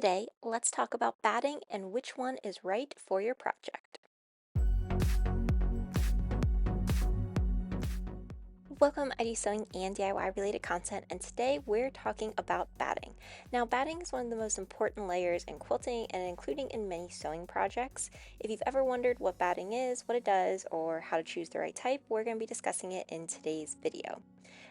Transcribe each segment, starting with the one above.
Today, let's talk about batting and which one is right for your project. Welcome, I do sewing and DIY related content, and today we're talking about batting. Now, batting is one of the most important layers in quilting and including in many sewing projects. If you've ever wondered what batting is, what it does, or how to choose the right type, we're going to be discussing it in today's video.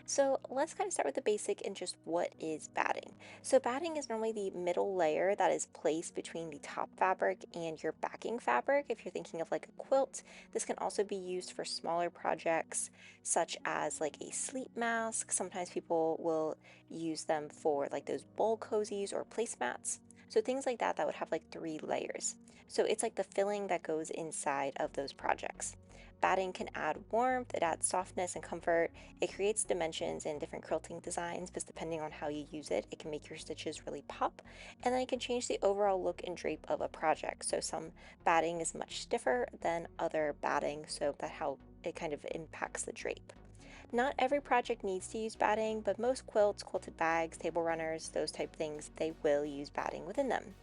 So let's kind of start with the basic and just what is batting. So batting is normally the middle layer that is placed between the top fabric and your backing fabric. If you're thinking of like a quilt, this can also be used for smaller projects such as like a sleep mask. Sometimes people will use them for like those bowl cozies or placemats. So things like that would have like 3 layers. So it's like the filling that goes inside of those projects. Batting can add warmth, it adds softness and comfort. It creates dimensions in different quilting designs, because depending on how you use it, it can make your stitches really pop. And then it can change the overall look and drape of a project. So some batting is much stiffer than other batting, so that how it kind of impacts the drape. Not every project needs to use batting, but most quilts, quilted bags, table runners, those type things, they will use batting within them.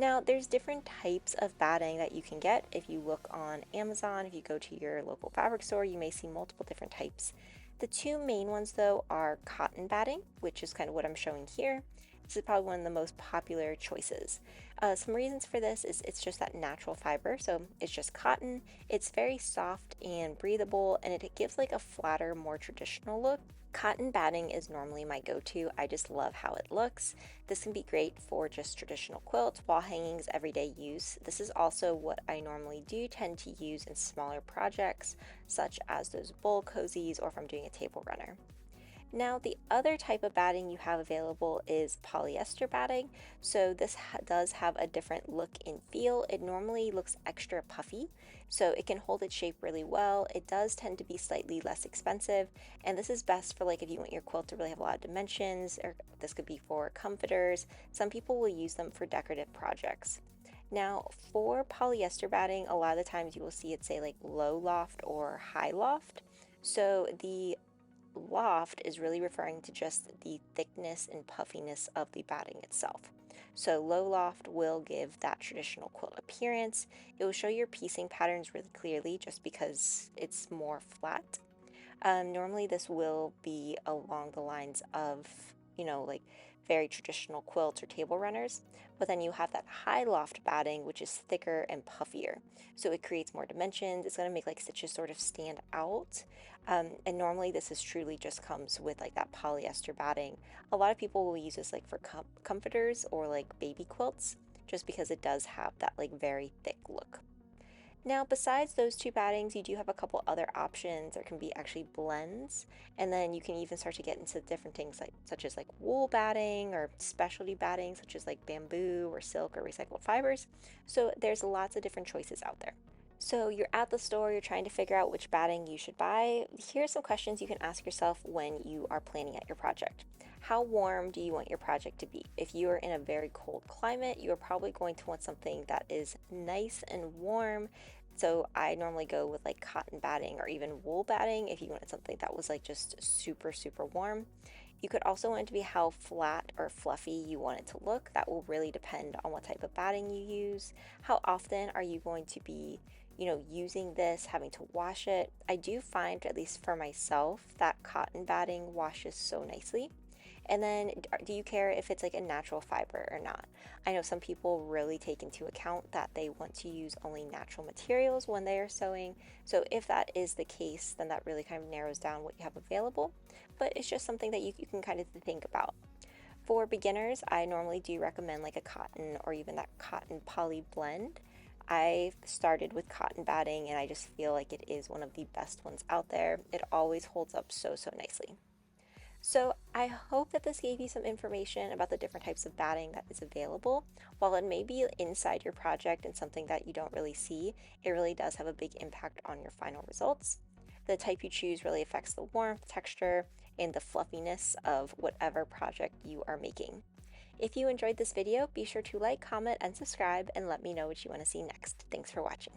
Now, there's different types of batting that you can get. If you look on Amazon, if you go to your local fabric store, you may see multiple different types. The 2 main ones, though, are cotton batting, which is kind of what I'm showing here. This is probably one of the most popular choices. Some reasons for this is it's just that natural fiber, so it's just cotton. It's very soft and breathable, and it gives like a flatter, more traditional look. Cotton batting is normally my go-to. I just love how it looks. This can be great for just traditional quilts, wall hangings, everyday use. This is also what I normally do tend to use in smaller projects, such as those bowl cozies or if I'm doing a table runner. Now, the other type of batting you have available is polyester batting. So this does have a different look and feel. It normally looks extra puffy, so it can hold its shape really well. It does tend to be slightly less expensive, and this is best for like if you want your quilt to really have a lot of dimensions, or this could be for comforters. Some people will use them for decorative projects. Now, for polyester batting, a lot of the times you will see it say like low loft or high loft. So the loft is really referring to just the thickness and puffiness of the batting itself. So low loft will give that traditional quilt appearance. It will show your piecing patterns really clearly just because it's more flat. Normally this will be along the lines of, like very traditional quilts or table runners, but then you have that high loft batting, which is thicker and puffier. So it creates more dimensions. It's going to make like stitches sort of stand out. And normally this is truly just comes with like that polyester batting. A lot of people will use this like for comforters or like baby quilts, just because it does have that like very thick look. Now, besides those 2 battings, you do have a couple other options. There can be actually blends, and then you can even start to get into different things like such as like wool batting or specialty batting, such as like bamboo or silk or recycled fibers. So there's lots of different choices out there. So you're at the store, you're trying to figure out which batting you should buy. Here are some questions you can ask yourself when you are planning out your project. How warm do you want your project to be? If you are in a very cold climate, you are probably going to want something that is nice and warm. So I normally go with like cotton batting or even wool batting if you wanted something that was like just super, super warm. You could also want it to be how flat or fluffy you want it to look. That will really depend on what type of batting you use. How often are you going to be using this, having to wash it? I do find, at least for myself, that cotton batting washes so nicely. And then, do you care if it's like a natural fiber or not? I know some people really take into account that they want to use only natural materials when they are sewing. So if that is the case, then that really kind of narrows down what you have available. But it's just something that you can kind of think about. For beginners, I normally do recommend like a cotton or even that cotton poly blend. I started with cotton batting and I just feel like it is one of the best ones out there. It always holds up so, so nicely. So I hope that this gave you some information about the different types of batting that is available. While it may be inside your project and something that you don't really see, it really does have a big impact on your final results. The type you choose really affects the warmth, texture, and the fluffiness of whatever project you are making. If you enjoyed this video, be sure to like, comment, and subscribe, and let me know what you want to see next. Thanks for watching.